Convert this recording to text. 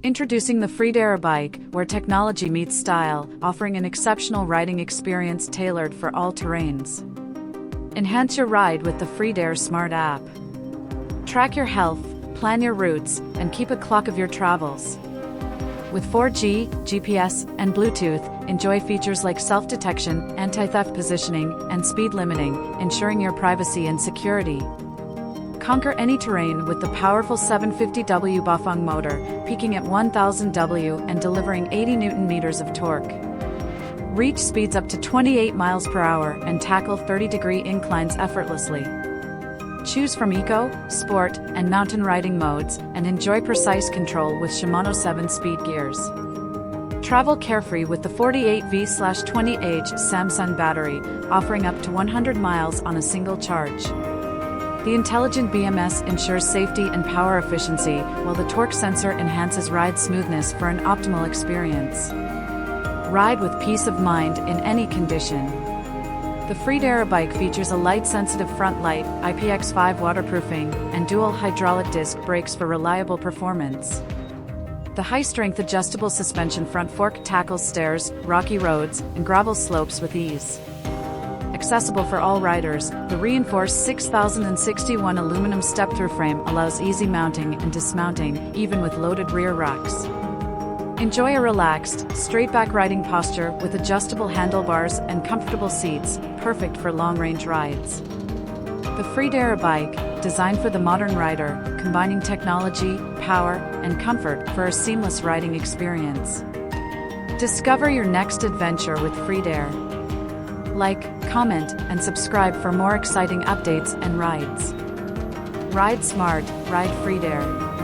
Introducing the FREEDARE bike, where technology meets style, offering an exceptional riding experience tailored for all terrains. Enhance your ride with the FREEDARE Smart app. Track your health, plan your routes, and keep a clock of your travels. With 4G, GPS, and Bluetooth, enjoy features like self-detection, anti-theft positioning, and speed limiting, ensuring your privacy and security. Conquer any terrain with the powerful 750W BAFANG motor, peaking at 1000 W and delivering 80 Nm of torque. Reach speeds up to 28 miles per hour and tackle 30-degree inclines effortlessly. Choose from eco, sport, and mountain riding modes, and enjoy precise control with SHIMANO 7-speed gears. Travel carefree with the 48V 20Ah Samsung battery, offering up to 100 miles on a single charge. The intelligent BMS ensures safety and power efficiency, while the torque sensor enhances ride smoothness for an optimal experience. Ride with peace of mind in any condition. The FREEDARE bike features a light-sensitive front light, IPX5 waterproofing, and dual hydraulic disc brakes for reliable performance. The high-strength adjustable suspension front fork tackles stairs, rocky roads, and gravel slopes with ease. Accessible for all riders, the reinforced 6061 aluminum step-through frame allows easy mounting and dismounting, even with loaded rear racks. Enjoy a relaxed, straight-back riding posture with adjustable handlebars and comfortable seats, perfect for long-range rides. The FREEDARE bike, designed for the modern rider, combining technology, power, and comfort for a seamless riding experience. Discover your next adventure with FREEDARE. Like, comment, and subscribe for more exciting updates and rides. Ride smart, ride FREEDARE.